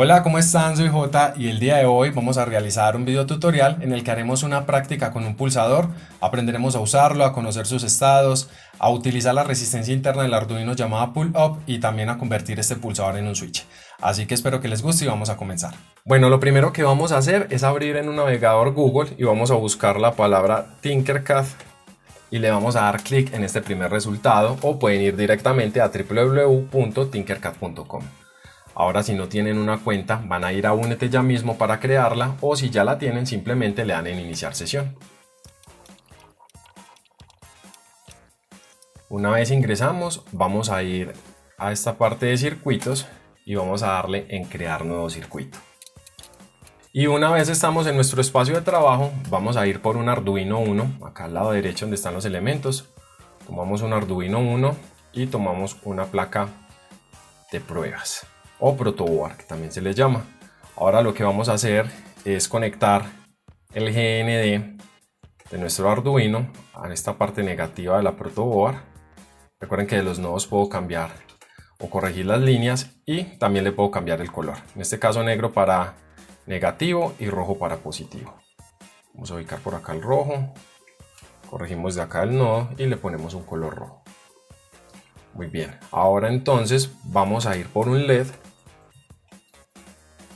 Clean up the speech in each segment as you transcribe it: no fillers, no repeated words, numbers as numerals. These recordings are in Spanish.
Hola, ¿cómo están? Soy Jota y el día de hoy vamos a realizar un video tutorial en el que haremos una práctica con un pulsador, aprenderemos a usarlo, a conocer sus estados, a utilizar la resistencia interna del Arduino llamada pull up y también a convertir este pulsador en un switch. Así que espero que les guste y vamos a comenzar. Bueno, lo primero que vamos a hacer es abrir en un navegador Google y vamos a buscar la palabra Tinkercad y le vamos a dar clic en este primer resultado, o pueden ir directamente a www.tinkercad.com. Ahora, si no tienen una cuenta, van a ir a Únete ya mismo para crearla, o si ya la tienen, simplemente le dan en iniciar sesión. Una vez ingresamos, vamos a ir a esta parte de circuitos y vamos a darle en crear nuevo circuito. Y una vez estamos en nuestro espacio de trabajo, vamos a ir por un Arduino Uno, acá al lado derecho donde están los elementos. Tomamos un Arduino Uno y tomamos una placa de pruebas o protoboard, que también se le llama. Ahora lo que vamos a hacer es conectar el GND de nuestro Arduino a esta parte negativa de la protoboard. Recuerden que de los nodos puedo cambiar o corregir las líneas y también le puedo cambiar el color. En este caso negro para negativo y rojo para positivo. Vamos a ubicar por acá el rojo, corregimos de acá el nodo y le ponemos un color rojo. Muy bien, ahora entonces vamos a ir por un LED,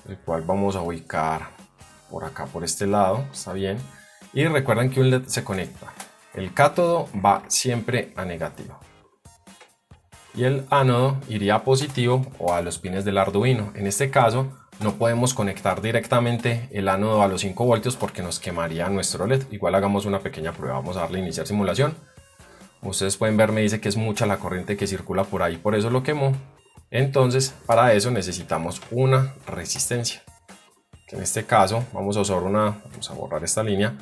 el cual vamos a ubicar por acá, por este lado, está bien. Y recuerden que un LED se conecta, el cátodo va siempre a negativo y el ánodo iría a positivo o a los pines del Arduino. En este caso no podemos conectar directamente el ánodo a los 5 voltios porque nos quemaría nuestro LED. Igual hagamos una pequeña prueba, vamos a darle a iniciar simulación. Ustedes pueden ver, me dice que es mucha la corriente que circula por ahí, por eso lo quemó. Entonces, para eso necesitamos una resistencia. En este caso, vamos a borrar esta línea.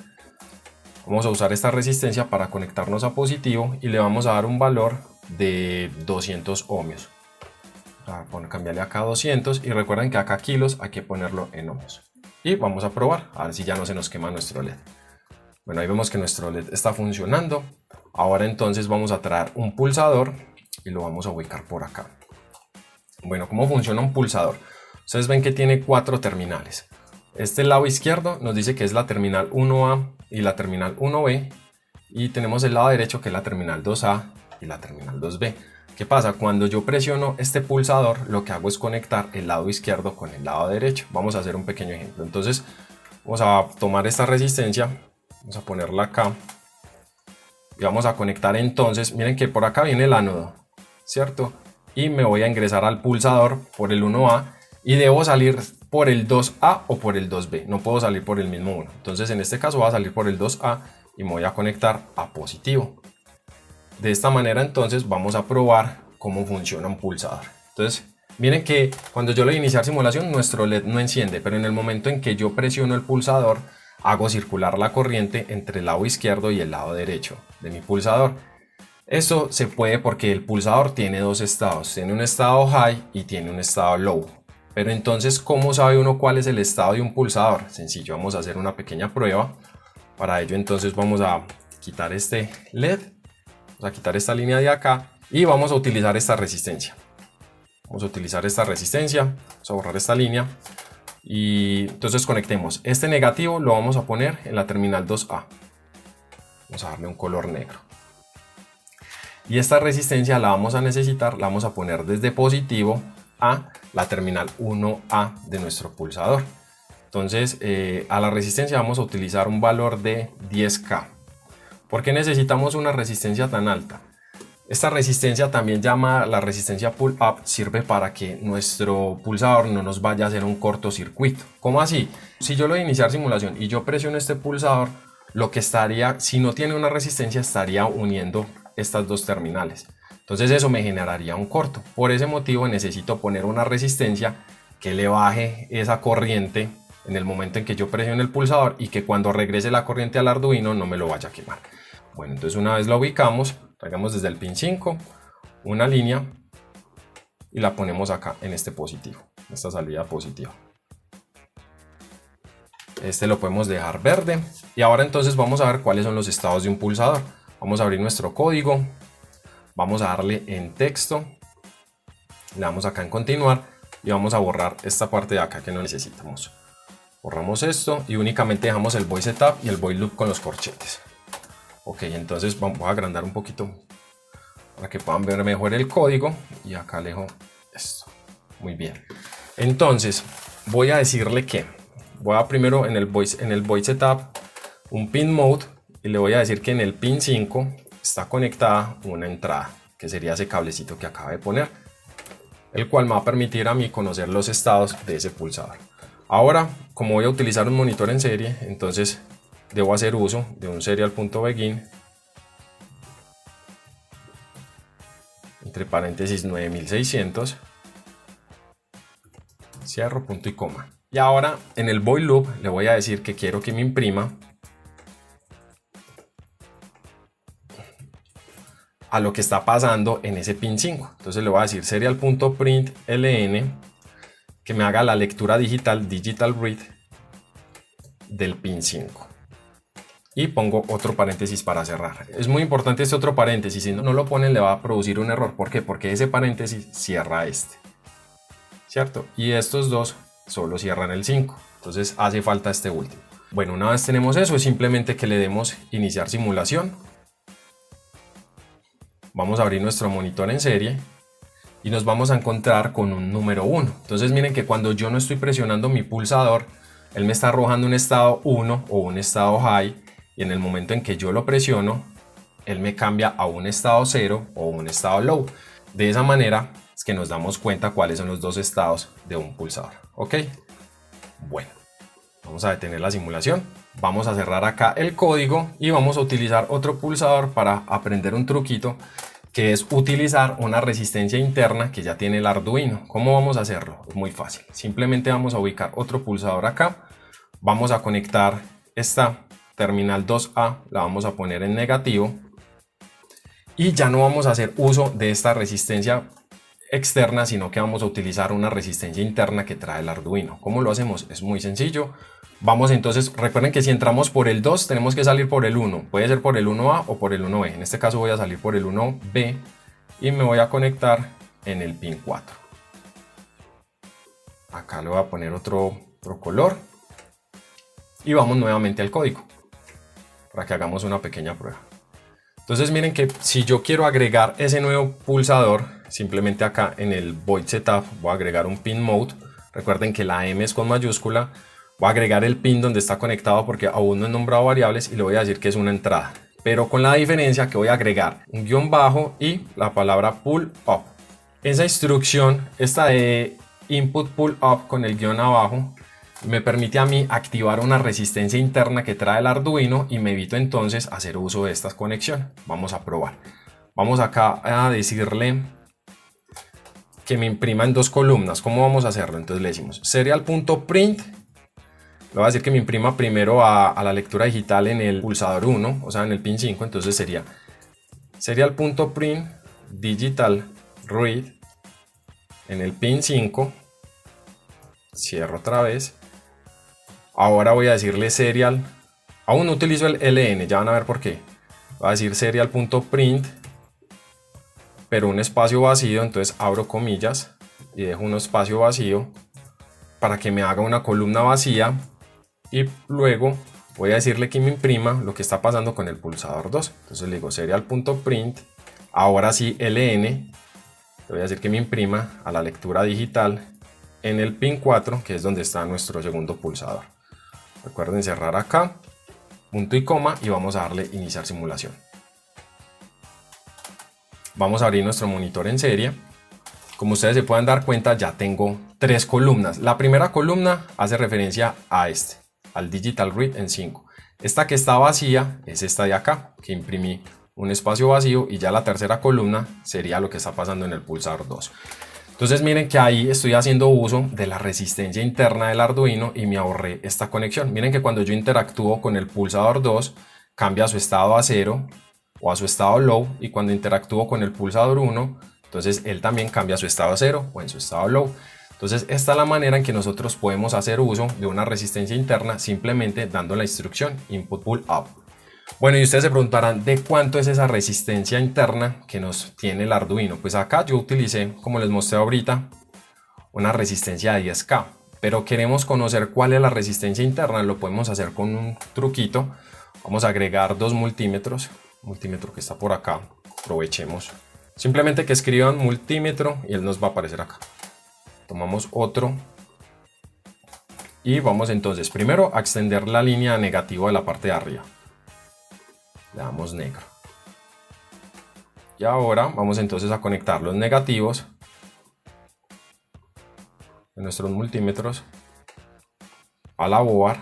Vamos a usar esta resistencia para conectarnos a positivo y le vamos a dar un valor de 200 ohmios. Cambiarle acá a 200 y recuerden que acá kilos hay que ponerlo en ohmios. Y vamos a probar, a ver si ya no se nos quema nuestro LED. Bueno, ahí vemos que nuestro LED está funcionando. Ahora entonces vamos a traer un pulsador y lo vamos a ubicar por acá. Bueno, ¿cómo funciona un pulsador? Ustedes ven que tiene 4 terminales. Este lado izquierdo nos dice que es la terminal 1A y la terminal 1B. Y tenemos el lado derecho que es la terminal 2A y la terminal 2B. ¿Qué pasa? Cuando yo presiono este pulsador, lo que hago es conectar el lado izquierdo con el lado derecho. Vamos a hacer un pequeño ejemplo. Entonces, vamos a tomar esta resistencia, vamos a ponerla acá y vamos a conectar entonces. Miren que por acá viene el ánodo, ¿cierto? Y me voy a ingresar al pulsador por el 1A y debo salir por el 2A o por el 2B. No puedo salir por el mismo 1. Entonces, en este caso, voy a salir por el 2A y me voy a conectar a positivo. De esta manera entonces vamos a probar cómo funciona un pulsador. Entonces miren que cuando yo le iniciar simulación nuestro LED no enciende, pero en el momento en que yo presiono el pulsador hago circular la corriente entre el lado izquierdo y el lado derecho de mi pulsador. Eso se puede porque el pulsador tiene dos estados, tiene un estado high y tiene un estado low. Pero entonces, ¿cómo sabe uno cuál es el estado de un pulsador? Sencillo, vamos a hacer una pequeña prueba. Para ello entonces vamos a quitar este LED. Vamos a quitar esta línea de acá y vamos a utilizar esta resistencia. Vamos a utilizar esta resistencia, vamos a borrar esta línea y entonces conectemos. Este negativo lo vamos a poner en la terminal 2A. Vamos a darle un color negro. Y esta resistencia la vamos a necesitar, la vamos a poner desde positivo a la terminal 1A de nuestro pulsador. Entonces a la resistencia vamos a utilizar un valor de 10K. ¿Por qué necesitamos una resistencia tan alta? Esta resistencia, también llamada la resistencia pull up, sirve para que nuestro pulsador no nos vaya a hacer un cortocircuito. ¿Cómo así? Si yo lo voy a iniciar simulación y yo presiono este pulsador, lo que estaría, si no tiene una resistencia, estaría uniendo estas dos terminales. Entonces eso me generaría un corto. Por ese motivo necesito poner una resistencia que le baje esa corriente en el momento en que yo presione el pulsador y que cuando regrese la corriente al Arduino no me lo vaya a quemar. Bueno, entonces una vez la ubicamos, traigamos desde el pin 5 una línea y la ponemos acá en este positivo, esta salida positiva. Este lo podemos dejar verde y ahora entonces vamos a ver cuáles son los estados de un pulsador. Vamos a abrir nuestro código, vamos a darle en texto, le damos acá en continuar y vamos a borrar esta parte de acá que no necesitamos. Borramos esto y únicamente dejamos el void setup y el void loop con los corchetes. Ok, entonces voy a agrandar un poquito para que puedan ver mejor el código y acá alejo esto. Muy bien. Entonces voy a decirle que voy a primero en el void setup un pin mode y le voy a decir que en el pin 5 está conectada una entrada, que sería ese cablecito que acaba de poner, el cual me va a permitir a mí conocer los estados de ese pulsador. Ahora, como voy a utilizar un monitor en serie, entonces debo hacer uso de un serial.begin entre paréntesis 9600, cierro, punto y coma. Y ahora en el void loop le voy a decir que quiero que me imprima a lo que está pasando en ese pin 5. Entonces le voy a decir serial.println que me haga la lectura digital read del pin 5. Y pongo otro paréntesis para cerrar. Es muy importante este otro paréntesis, si no lo ponen le va a producir un error. ¿Por qué? Porque ese paréntesis cierra este, ¿cierto? Y estos dos solo cierran el 5. Entonces hace falta este último. Bueno, una vez tenemos eso, es simplemente que le demos iniciar simulación. Vamos a abrir nuestro monitor en serie y nos vamos a encontrar con un número 1. Entonces miren que cuando yo no estoy presionando mi pulsador, él me está arrojando un estado 1 o un estado high, y en el momento en que yo lo presiono, él me cambia a un estado 0 o un estado low. De esa manera es que nos damos cuenta cuáles son los dos estados de un pulsador. ¿Ok? Bueno, vamos a detener la simulación. Vamos a cerrar acá el código y vamos a utilizar otro pulsador para aprender un truquito, que es utilizar una resistencia interna que ya tiene el Arduino. ¿Cómo vamos a hacerlo? Es muy fácil. Simplemente vamos a ubicar otro pulsador acá. Vamos a conectar esta terminal 2A, la vamos a poner en negativo. Y ya no vamos a hacer uso de esta resistencia externa, sino que vamos a utilizar una resistencia interna que trae el Arduino. ¿Cómo lo hacemos? Es muy sencillo. Vamos entonces, recuerden que si entramos por el 2 tenemos que salir por el 1, puede ser por el 1A o por el 1B, en este caso voy a salir por el 1B y me voy a conectar en el pin 4. Acá le voy a poner otro color y vamos nuevamente al código para que hagamos una pequeña prueba. Entonces miren que si yo quiero agregar ese nuevo pulsador, simplemente acá en el void setup voy a agregar un pin mode. Recuerden que la M es con mayúscula. Voy a agregar el pin donde está conectado porque aún no he nombrado variables y le voy a decir que es una entrada. Pero con la diferencia que voy a agregar un guión bajo y la palabra pull up. Esa instrucción, esta de input pull up con el guión abajo, me permite a mí activar una resistencia interna que trae el Arduino y me evito entonces hacer uso de estas conexiones. Vamos a probar. Vamos acá a decirle que me imprima en dos columnas. ¿Cómo vamos a hacerlo? Entonces le decimos serial.print. Le voy a decir que me imprima primero a la lectura digital en el pulsador 1, o sea en el pin 5, entonces sería serial.print digital read en el pin 5, cierro otra vez. Ahora voy a decirle serial, aún no utilizo el ln, ya van a ver por qué. Voy a decir serial.print, pero un espacio vacío, entonces abro comillas y dejo un espacio vacío para que me haga una columna vacía. Y luego voy a decirle que me imprima lo que está pasando con el pulsador 2. Entonces le digo serial.print, ahora sí ln, le voy a decir que me imprima a la lectura digital en el pin 4, que es donde está nuestro segundo pulsador. Recuerden cerrar acá, punto y coma, y vamos a darle iniciar simulación. Vamos a abrir nuestro monitor en serie. Como ustedes se pueden dar cuenta, ya tengo 3 columnas. La primera columna hace referencia a al digital read en 5. Esta que está vacía es esta de acá, que imprimí un espacio vacío, y ya la tercera columna sería lo que está pasando en el pulsador 2. Entonces miren que ahí estoy haciendo uso de la resistencia interna del Arduino y me ahorré esta conexión. Miren que cuando yo interactúo con el pulsador 2 cambia su estado a 0 o a su estado low, y cuando interactúo con el pulsador 1 entonces él también cambia su estado a 0 o en su estado low. Entonces esta es la manera en que nosotros podemos hacer uso de una resistencia interna simplemente dando la instrucción input pull up. Bueno, y ustedes se preguntarán de cuánto es esa resistencia interna que nos tiene el Arduino. Pues acá yo utilicé, como les mostré ahorita, una resistencia de 10K, pero queremos conocer cuál es la resistencia interna. Lo podemos hacer con un truquito. Vamos a agregar 2 multímetros, multímetro que está por acá, aprovechemos. Simplemente que escriban multímetro y él nos va a aparecer acá. Tomamos otro y vamos entonces primero a extender la línea negativa de la parte de arriba. Le damos negro. Y ahora vamos entonces a conectar los negativos de nuestros multímetros a la board.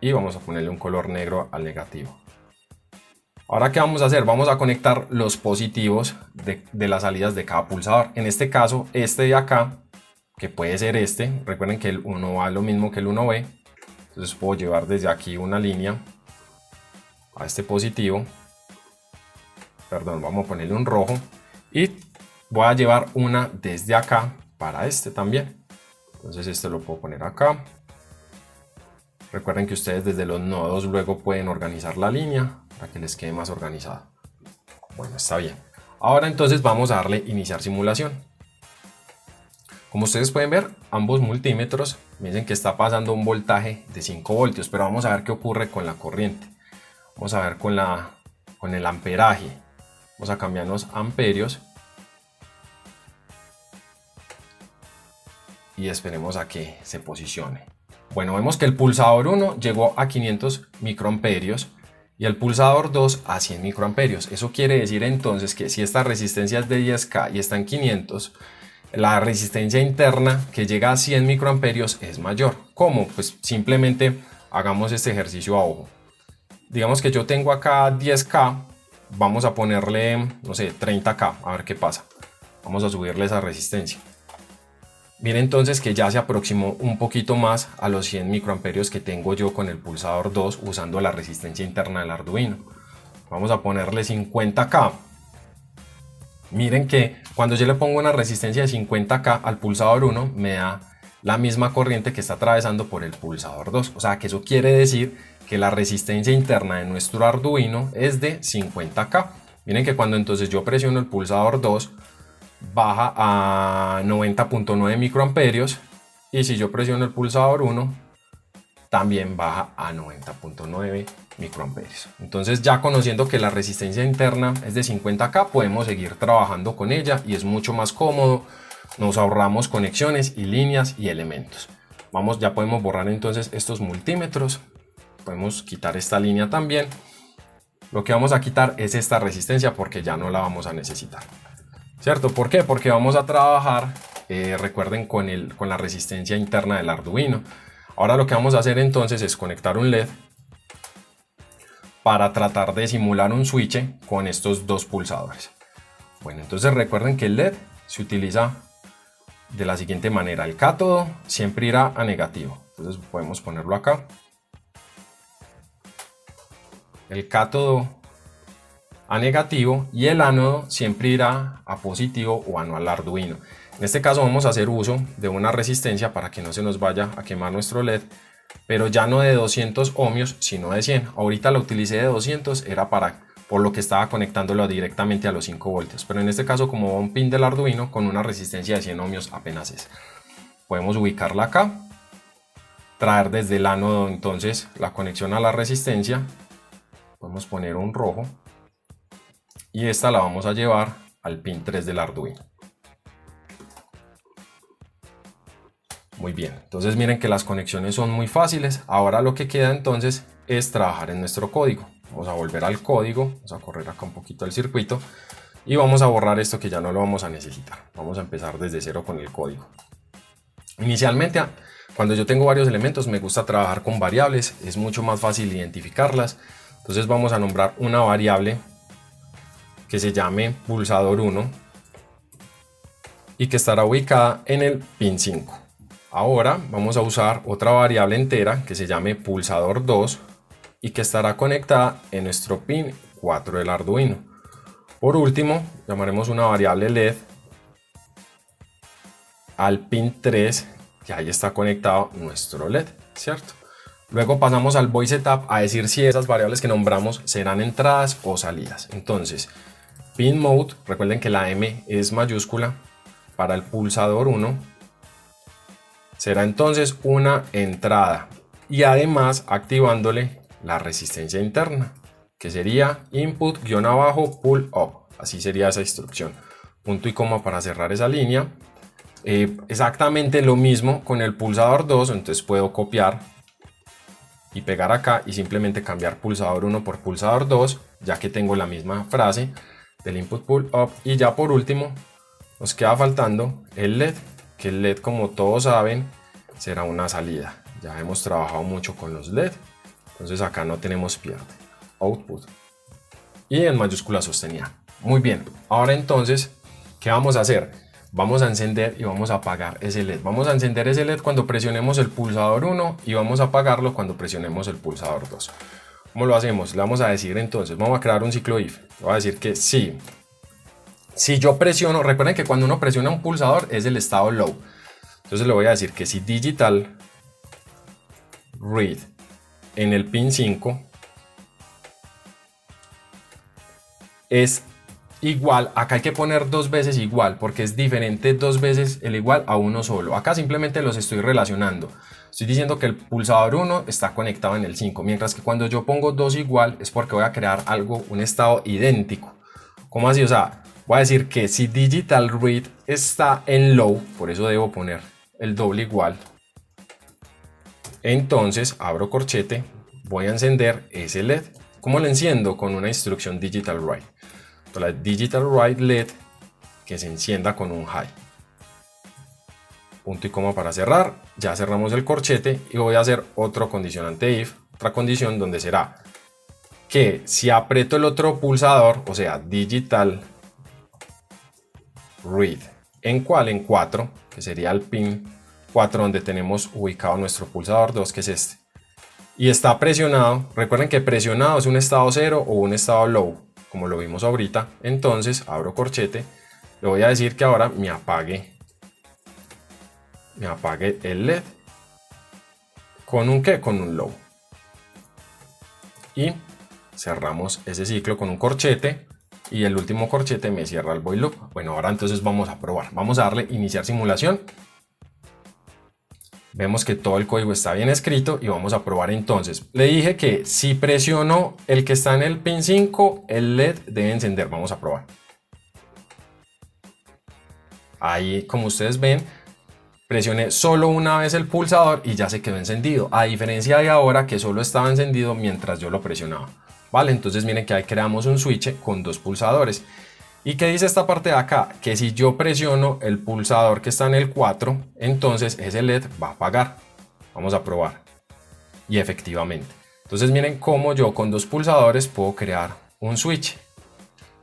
Y vamos a ponerle un color negro al negativo. Ahora, ¿qué vamos a hacer? Vamos a conectar los positivos de las salidas de cada pulsador. En este caso, este de acá, que puede ser este. Recuerden que el 1A es lo mismo que el 1B. Entonces puedo llevar desde aquí una línea a este positivo. Perdón, vamos a ponerle un rojo. Y voy a llevar una desde acá para este también. Entonces este lo puedo poner acá. Recuerden que ustedes desde los nodos luego pueden organizar la línea para que les quede más organizado. Bueno, está bien. Ahora entonces vamos a darle iniciar simulación. Como ustedes pueden ver, ambos multímetros me dicen que está pasando un voltaje de 5 voltios, pero vamos a ver qué ocurre con la corriente. Vamos a ver con el amperaje. Vamos a cambiarnos amperios. Y esperemos a que se posicione. Bueno, vemos que el pulsador 1 llegó a 500 microamperios y el pulsador 2 a 100 microamperios. Eso quiere decir entonces que si esta resistencia es de 10K y está en 500, la resistencia interna que llega a 100 microamperios es mayor. ¿Cómo? Pues simplemente hagamos este ejercicio a ojo. Digamos que yo tengo acá 10K, vamos a ponerle, no sé, 30K, a ver qué pasa. Vamos a subirle esa resistencia. Miren entonces que ya se aproximó un poquito más a los 100 microamperios que tengo yo con el pulsador 2 usando la resistencia interna del Arduino. Vamos a ponerle 50K. Miren que cuando yo le pongo una resistencia de 50K al pulsador 1 me da la misma corriente que está atravesando por el pulsador 2. O sea que eso quiere decir que la resistencia interna de nuestro Arduino es de 50K. Miren que cuando entonces yo presiono el pulsador 2 baja a 90.9 microamperios y si yo presiono el pulsador 1 también baja a 90.9 microamperios. Entonces, ya conociendo que la resistencia interna es de 50K, podemos seguir trabajando con ella y es mucho más cómodo. Nos ahorramos conexiones y líneas y elementos. Ya podemos borrar entonces estos multímetros. Podemos quitar esta línea también. Lo que vamos a quitar es esta resistencia porque ya no la vamos a necesitar. ¿Cierto? ¿Por qué? Porque vamos a trabajar, recuerden, con la resistencia interna del Arduino. Ahora lo que vamos a hacer entonces es conectar un LED para tratar de simular un switch con estos dos pulsadores. Bueno, entonces recuerden que el LED se utiliza de la siguiente manera. El cátodo siempre irá a negativo. Entonces podemos ponerlo acá. El cátodo a negativo y el ánodo siempre irá a positivo o al Arduino. En este caso vamos a hacer uso de una resistencia para que no se nos vaya a quemar nuestro LED, pero ya no de 200 ohmios sino de 100. Ahorita la utilicé de 200, era por lo que estaba conectándolo directamente a los 5 voltios, pero en este caso como va un pin del Arduino con una resistencia de 100 ohmios apenas es. Podemos ubicarla acá, traer desde el ánodo entonces la conexión a la resistencia, podemos poner un rojo y esta la vamos a llevar al pin 3 del Arduino. Muy bien, entonces miren que las conexiones son muy fáciles. Ahora lo que queda entonces es trabajar en nuestro código. Vamos a volver al código, vamos a correr acá un poquito el circuito y vamos a borrar esto que ya no lo vamos a necesitar. Vamos a empezar desde cero con el código. Inicialmente, cuando yo tengo varios elementos, me gusta trabajar con variables, es mucho más fácil identificarlas. Entonces vamos a nombrar una variable que se llame pulsador 1 y que estará ubicada en el pin 5. Ahora vamos a usar otra variable entera que se llame pulsador 2 y que estará conectada en nuestro pin 4 del Arduino. Por último, llamaremos una variable LED al pin 3, que ahí está conectado nuestro LED, ¿cierto? Luego pasamos al void setup a decir si esas variables que nombramos serán entradas o salidas. Entonces, pin mode, recuerden que la M es mayúscula para el pulsador 1, será entonces una entrada y además activándole la resistencia interna, que sería input-pull up, así sería esa instrucción. Punto y coma para cerrar esa línea. Exactamente lo mismo con el pulsador 2, entonces puedo copiar y pegar acá y simplemente cambiar pulsador 1 por pulsador 2, ya que tengo la misma frase del input pull up. Y ya por último nos queda faltando el LED, que el LED, como todos saben, será una salida. Ya hemos trabajado mucho con los LED, entonces acá no tenemos pierde. Output y en mayúscula sostenida. Muy bien, ahora entonces, ¿qué vamos a hacer? Vamos a encender y vamos a apagar ese LED. Vamos a encender ese LED cuando presionemos el pulsador 1 y vamos a apagarlo cuando presionemos el pulsador 2. ¿Cómo lo hacemos? Le vamos a decir entonces, vamos a crear un ciclo if. Le voy a decir que si yo presiono, recuerden que cuando uno presiona un pulsador es el estado low. Entonces le voy a decir que si digital read en el pin 5 es igual, acá hay que poner dos veces igual, porque es diferente dos veces el igual a uno solo. Acá simplemente los estoy relacionando. Estoy diciendo que el pulsador 1 está conectado en el 5, mientras que cuando yo pongo 2 igual es porque voy a crear algo, un estado idéntico. ¿Cómo así? O sea, voy a decir que si digital read está en low, por eso debo poner el doble igual. Entonces abro corchete, voy a encender ese LED. ¿Cómo lo enciendo? Con una instrucción digital write. La digital write LED que se encienda con un high. Punto y coma para cerrar. Ya cerramos el corchete y voy a hacer otro condicionante if, otra condición donde será que si aprieto el otro pulsador, o sea, digital read, ¿en cuál? En 4, que sería el pin 4 donde tenemos ubicado nuestro pulsador 2, que es este. Y está presionado. Recuerden que presionado es un estado 0 o un estado low, como lo vimos ahorita. Entonces abro corchete, le voy a decir que ahora me apague el LED. ¿Con un qué? Con un low. Y cerramos ese ciclo con un corchete y el último corchete me cierra el while loop. Bueno, ahora entonces vamos a probar. Vamos a darle iniciar simulación. Vemos que todo el código está bien escrito y vamos a probar entonces. Le dije que si presiono el que está en el pin 5, el LED debe encender. Vamos a probar. Ahí, como ustedes ven, presioné solo una vez el pulsador y ya se quedó encendido. A diferencia de ahora que solo estaba encendido mientras yo lo presionaba. Vale, entonces miren que ahí creamos un switch con dos pulsadores. ¿Y qué dice esta parte de acá? Que si yo presiono el pulsador que está en el 4, entonces ese LED va a apagar. Vamos a probar. Y efectivamente. Entonces miren cómo yo con dos pulsadores puedo crear un switch.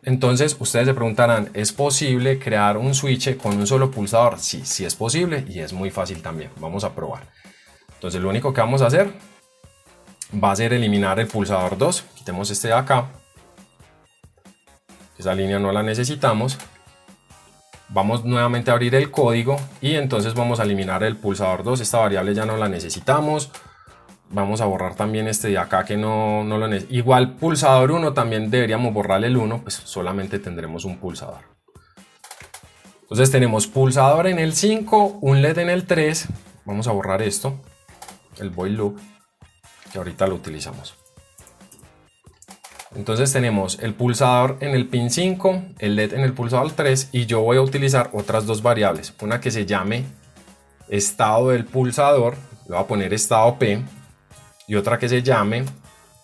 Entonces ustedes se preguntarán, ¿es posible crear un switch con un solo pulsador? Sí, sí es posible y es muy fácil también. Vamos a probar. Entonces lo único que vamos a hacer va a ser eliminar el pulsador 2. Quitemos este de acá. Esa línea no la necesitamos. Vamos nuevamente a abrir el código y entonces vamos a eliminar el pulsador 2. Esta variable ya no la necesitamos. Vamos a borrar también este de acá que no lo necesitamos. Igual pulsador 1 también deberíamos borrarle el 1, pues solamente tendremos un pulsador. Entonces tenemos pulsador en el 5, un LED en el 3. Vamos a borrar esto, el while loop, que ahorita lo utilizamos. Entonces tenemos el pulsador en el pin 5, el LED en el pulsador 3 y yo voy a utilizar otras dos variables. Una que se llame estado del pulsador, le voy a poner estado P, y otra que se llame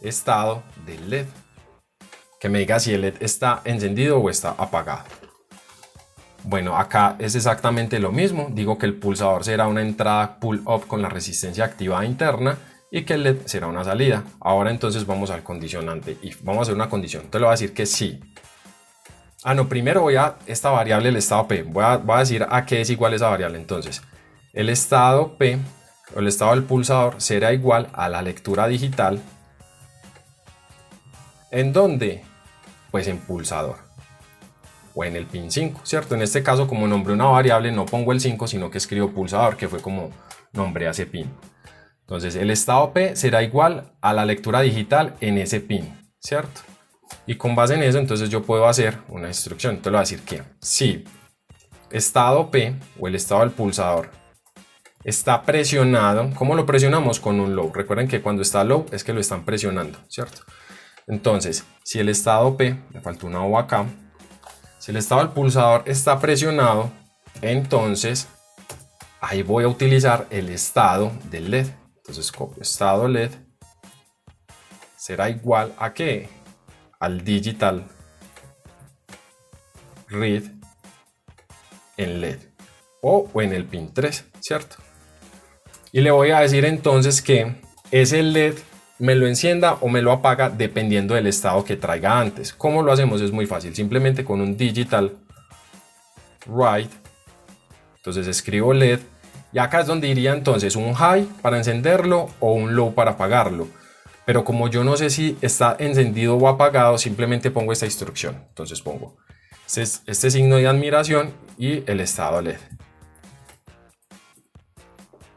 estado del LED, que me diga si el LED está encendido o está apagado. Bueno, acá es exactamente lo mismo. Digo que el pulsador será una entrada pull up con la resistencia activada interna y que el LED será una salida. Ahora entonces vamos al condicionante if. Vamos a hacer una condición. Entonces le voy a decir que sí. No, primero voy a esta variable, el estado P. Voy a decir a qué es igual esa variable. Entonces, el estado P, o el estado del pulsador, será igual a la lectura digital. ¿En dónde? Pues en pulsador. O en el pin 5, ¿cierto? En este caso, como nombré una variable, no pongo el 5, sino que escribo pulsador, que fue como nombré a ese pin. Entonces el estado P será igual a la lectura digital en ese pin, ¿cierto? Y con base en eso, entonces yo puedo hacer una instrucción. Entonces le voy a decir que si estado P o el estado del pulsador está presionado, ¿cómo lo presionamos? Con un low. Recuerden que cuando está low es que lo están presionando, ¿cierto? Entonces, si el estado P, me faltó una O acá, si el estado del pulsador está presionado, entonces ahí voy a utilizar el estado del LED. Entonces copio estado LED, será igual a ¿qué? Al digital read en LED o en el pin 3, ¿cierto? Y le voy a decir entonces que ese LED me lo encienda o me lo apaga dependiendo del estado que traiga antes. ¿Cómo lo hacemos? Es muy fácil, simplemente con un digital write. Entonces escribo LED y acá es donde iría entonces un high para encenderlo o un low para apagarlo. Pero como yo no sé si está encendido o apagado, simplemente pongo esta instrucción. Entonces pongo este signo de admiración y el estado LED.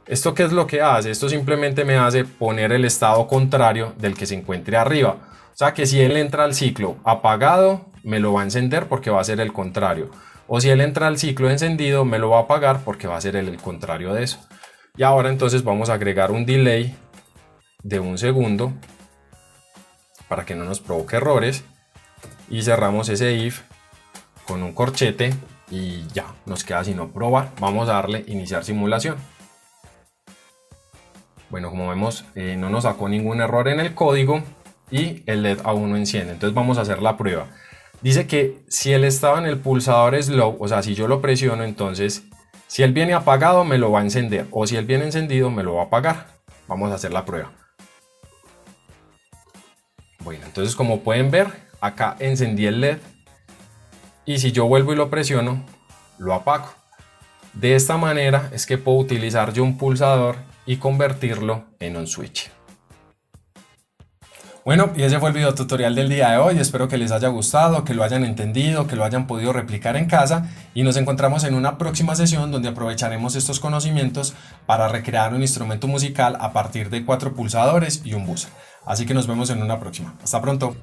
¿Esto qué es lo que hace? Esto simplemente me hace poner el estado contrario del que se encuentre arriba. O sea que si él entra al ciclo apagado, me lo va a encender porque va a ser el contrario. O si él entra al ciclo encendido, me lo va a apagar porque va a ser el contrario de eso. Y ahora entonces vamos a agregar un delay de 1 segundo para que no nos provoque errores. Y cerramos ese if con un corchete y ya, nos queda sino probar. Vamos a darle iniciar simulación. Bueno, como vemos, no nos sacó ningún error en el código y el LED aún no enciende. Entonces vamos a hacer la prueba. Dice que si el estado en el pulsador es low, o sea, si yo lo presiono, entonces si él viene apagado me lo va a encender o si él viene encendido me lo va a apagar. Vamos a hacer la prueba. Bueno, entonces como pueden ver, acá encendí el LED y si yo vuelvo y lo presiono, lo apago. De esta manera es que puedo utilizar yo un pulsador y convertirlo en un switch. Bueno, y ese fue el video tutorial del día de hoy. Espero que les haya gustado, que lo hayan entendido, que lo hayan podido replicar en casa y nos encontramos en una próxima sesión donde aprovecharemos estos conocimientos para recrear un instrumento musical a partir de 4 pulsadores y un buzzer. Así que nos vemos en una próxima. Hasta pronto.